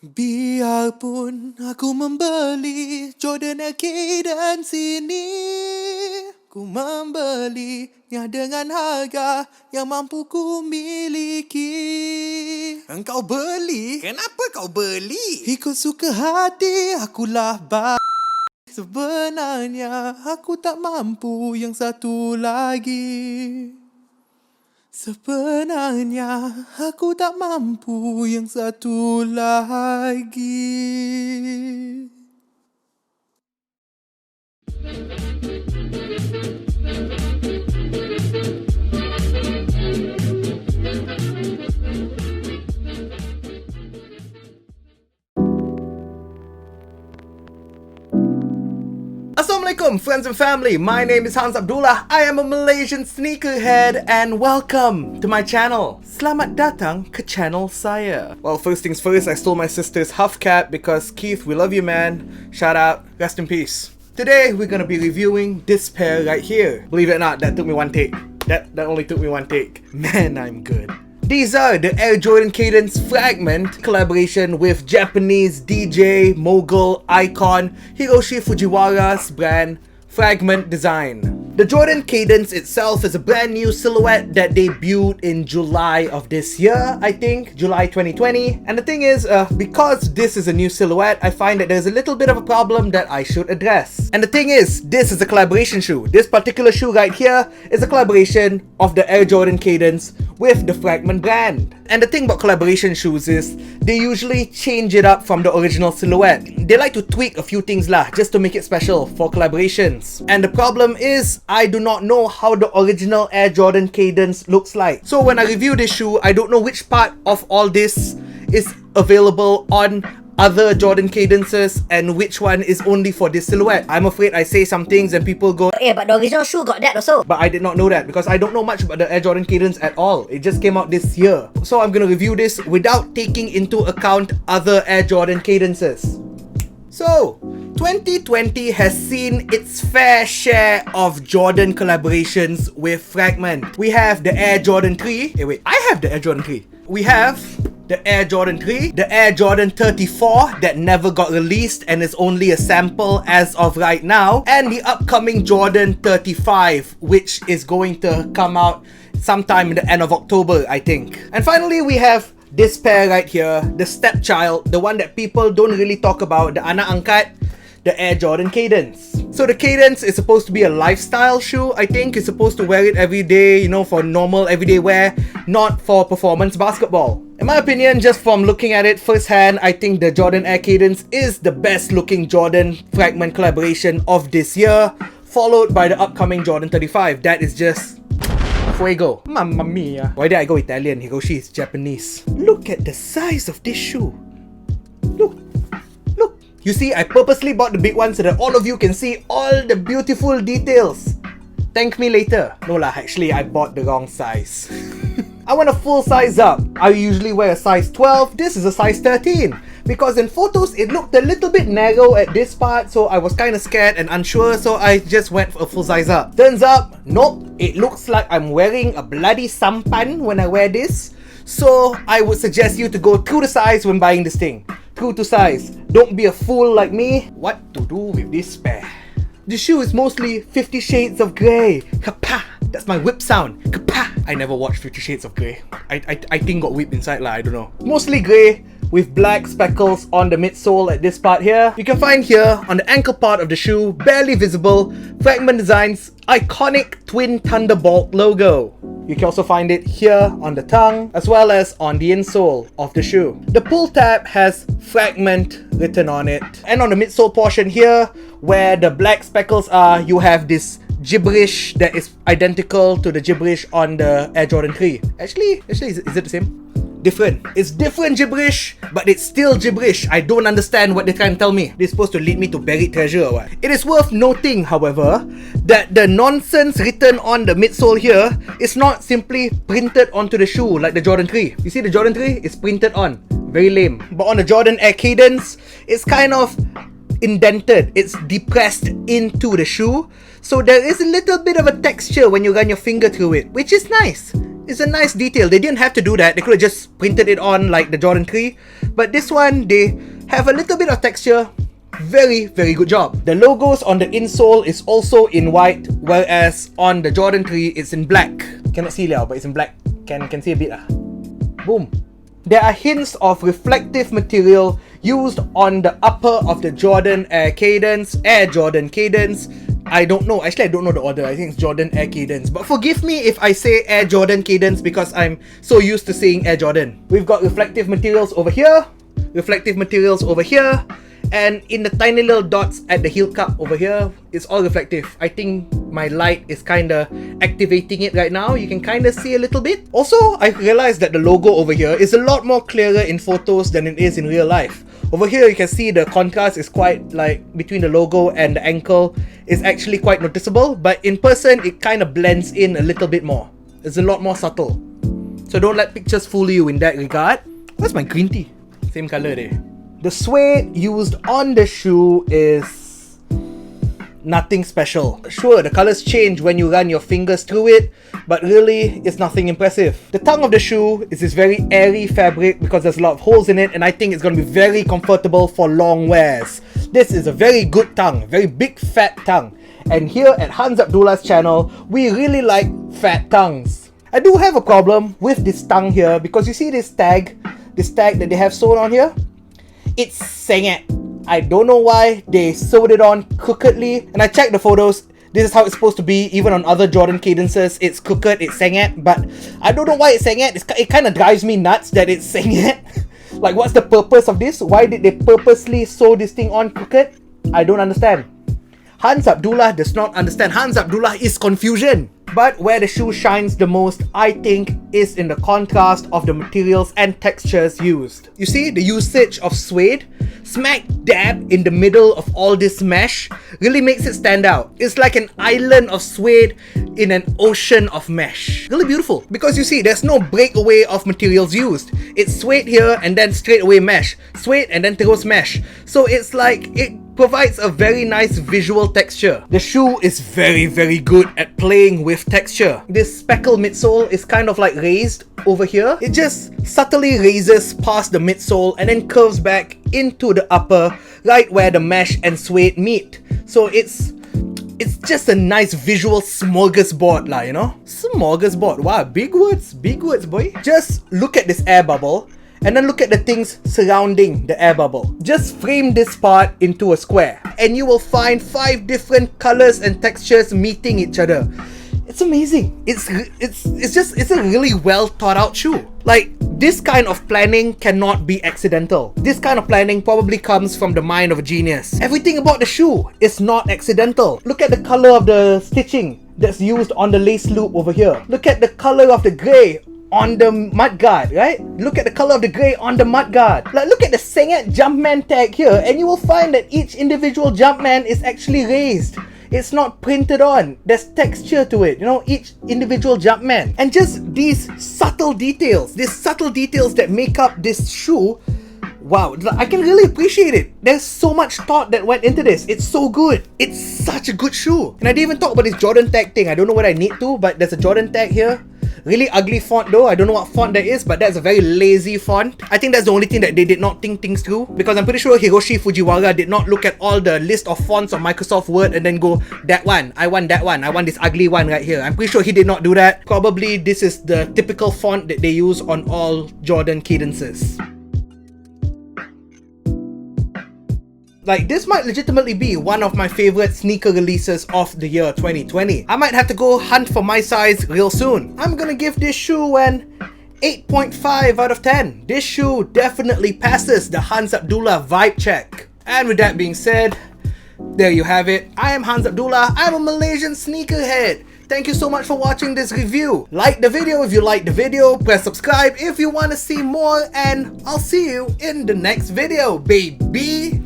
Biarpun aku membeli Jordan Cadence ini, ku membelinya dengan harga yang mampu ku miliki. Engkau beli? Kenapa kau beli? Ikut suka hati, akulah sebenarnya aku tak mampu yang satu lagi. Sebenarnya aku tak mampu yang satu lagi. Assalamualaikum friends and family, my name is Hans Abdullah. I am a Malaysian sneakerhead and welcome to my channel. Selamat datang ke channel saya. Well, first things first, I stole my sister's Huff cap because Keith, we love you man. Shout out, rest in peace. Today we're gonna be reviewing this pair right here. Believe it or not, that took me one take. That only took me one take. Man, I'm good. These are the Air Jordan Cadence Fragment collaboration with Japanese DJ, mogul, icon Hiroshi Fujiwara's brand Fragment Design. The Jordan Cadence itself is a brand new silhouette that debuted in July of this year, I think, July 2020. And the thing is, because this is a new silhouette, I find that there's a little bit of a problem that I should address. And the thing is, this is a collaboration shoe. This particular shoe right here is a collaboration of the Air Jordan Cadence with the Fragment brand. And the thing about collaboration shoes is, they usually change it up from the original silhouette. They like to tweak a few things lah, just to make it special for collaborations. And the problem is, I do not know how the original Air Jordan Cadence looks like. So when I review this shoe, I don't know which part of all this is available on other Jordan Cadences and which one is only for this silhouette. I'm afraid I say some things and people go, yeah, but the original shoe got that also. but I did not know that because I don't know much about the Air Jordan Cadence at all. It just came out this year. So I'm gonna review this without taking into account other Air Jordan Cadences. So, 2020 has seen its fair share of Jordan collaborations with Fragment. We have the Air Jordan 3. I have the Air Jordan 3. We have the Air Jordan 3, the Air Jordan 34 that never got released and is only a sample as of right now, and the upcoming Jordan 35, which is going to come out sometime in the end of October, I think. And finally, we have this pair right here, the stepchild, the one that people don't really talk about, the anak angkat, the Air Jordan Cadence. So the Cadence is supposed to be a lifestyle shoe, I think. You're supposed to wear it every day, you know, for normal everyday wear, not for performance basketball. In my opinion, just from looking at it firsthand, I think the Jordan Air Cadence is the best looking Jordan Fragment collaboration of this year, followed by the upcoming Jordan 35. That is just fuego. Mamma mia. Why did I go Italian? Hiroshi is Japanese. Look at the size of this shoe. Look. You see, I purposely bought the big one so that all of you can see all the beautiful details. Thank me later. No lah, actually I bought the wrong size. I want a full size up. I usually wear a size 12. This is a size 13. Because in photos, it looked a little bit narrow at this part, so I was kind of scared and unsure, so I just went for a full size up. Turns out, nope, it looks like I'm wearing a bloody sampan when I wear this. So I would suggest you to go true to size when buying this thing. True to size. Don't be a fool like me. What to do with this pair? The shoe is mostly 50 Shades of Grey. Kapa! That's my whip sound. Kapa! I never watched 50 Shades of Grey. I think got whip inside lah, I don't know. Mostly grey with black speckles on the midsole at this part here. You can find here on the ankle part of the shoe, barely visible, Fragment Design's iconic twin thunderbolt logo. You can also find it here on the tongue as well as on the insole of the shoe. The pull tab has Fragment written on it, and on the midsole portion here where the black speckles are, you have this gibberish that is identical to the gibberish on the Air Jordan 3. Actually, is it the same? Different. It's different gibberish, but it's still gibberish. I don't understand what they're trying to tell me. They're supposed to lead me to buried treasure or what? It is worth noting, however, that the nonsense written on the midsole here is not simply printed onto the shoe like the Jordan 3. You see the Jordan 3 is printed on. Very lame. But on the Jordan Air Cadence, it's kind of indented. It's depressed into the shoe. So there is a little bit of a texture when you run your finger through it, which is nice. It's a nice detail. They didn't have to do that. They could have just printed it on like the Jordan 3. But this one, they have a little bit of texture. Very, very good job. The logos on the insole is also in white, whereas on the Jordan 3, it's in black. Cannot see now, but it's in black. Can see a bit. Boom. There are hints of reflective material used on the upper of the Jordan Air Jordan Cadence. I don't know. Actually, I don't know the order. I think it's Jordan Air Cadence. But forgive me if I say Air Jordan Cadence because I'm so used to saying Air Jordan. We've got reflective materials over here, reflective materials over here, and in the tiny little dots at the heel cup over here, it's all reflective. I think my light is kinda activating it right now. You can kinda see a little bit. Also, I realized that the logo over here is a lot more clearer in photos than it is in real life. Over here, you can see the contrast is quite like between the logo and the ankle is actually quite noticeable, but in person, it kind of blends in a little bit more. It's a lot more subtle. So don't let pictures fool you in that regard. Where's my green tea? Same color there. The suede used on the shoe is nothing special. Sure, the colors change when you run your fingers through it, but really, it's nothing impressive. The tongue of the shoe is this very airy fabric because there's a lot of holes in it, and I think it's going to be very comfortable for long wears. This is a very good tongue, very big fat tongue. And here at Hans Abdullah's channel, we really like fat tongues. I do have a problem with this tongue here because you see this tag that they have sewn on here? It's sengit. I don't know why they sewed it on crookedly, and I checked the photos. This is how it's supposed to be. Even on other Jordan Cadences, it's crooked, it's sengit, but I don't know why it's sengit. It kind of drives me nuts that it's sengit. Like, what's the purpose of this? Why did they purposely sew this thing on crooked? I don't understand. Hans Abdullah does not understand. Hans Abdullah is confusion. But where the shoe shines the most, I think, is in the contrast of the materials and textures used. You see, the usage of suede, smack dab in the middle of all this mesh, really makes it stand out. It's like an island of suede in an ocean of mesh. Really beautiful. Because you see, there's no breakaway of materials used. It's suede here and then straight away mesh. Suede and then throws mesh. So it's like, it provides a very nice visual texture. The shoe is very, very good at playing with texture. This speckle midsole is kind of like raised over here. It just subtly raises past the midsole and then curves back into the upper, right where the mesh and suede meet. So it's just a nice visual smorgasbord lah, you know? Smorgasbord. Wow, big words, boy. Just look at this air bubble. And then look at the things surrounding the air bubble. Just frame this part into a square and you will find 5 different colors and textures meeting each other. It's amazing. It's a really well thought out shoe. Like, this kind of planning cannot be accidental. This kind of planning probably comes from the mind of a genius. Everything about the shoe is not accidental. Look at the color of the stitching that's used on the lace loop over here. Look at the color of the grey on the mudguard, right? Look at the color of the grey on the mudguard. Like, look at the Sengit Jumpman tag here, and you will find that each individual Jumpman is actually raised. It's not printed on. There's texture to it, you know, each individual Jumpman. And just these subtle details that make up this shoe, wow, I can really appreciate it. There's so much thought that went into this. It's so good. It's such a good shoe. And I didn't even talk about this Jordan tag thing. I don't know whether I need to, but there's a Jordan tag here. Really ugly font though. I don't know what font that is, but that's a very lazy font. I think that's the only thing that they did not think things through, because I'm pretty sure Hiroshi Fujiwara did not look at all the list of fonts on Microsoft Word and then go, that one, I want this ugly one right here. I'm pretty sure he did not do that. Probably this is the typical font that they use on all Jordan Cadences. Like, this might legitimately be one of my favorite sneaker releases of the year 2020. I might have to go hunt for my size real soon. I'm gonna give this shoe an 8.5 out of 10. This shoe definitely passes the Hans Abdullah vibe check. And with that being said, there you have it. I am Hans Abdullah. I'm a Malaysian sneakerhead. Thank you so much for watching this review. Like the video if you liked the video, press subscribe if you want to see more, and I'll see you in the next video, baby.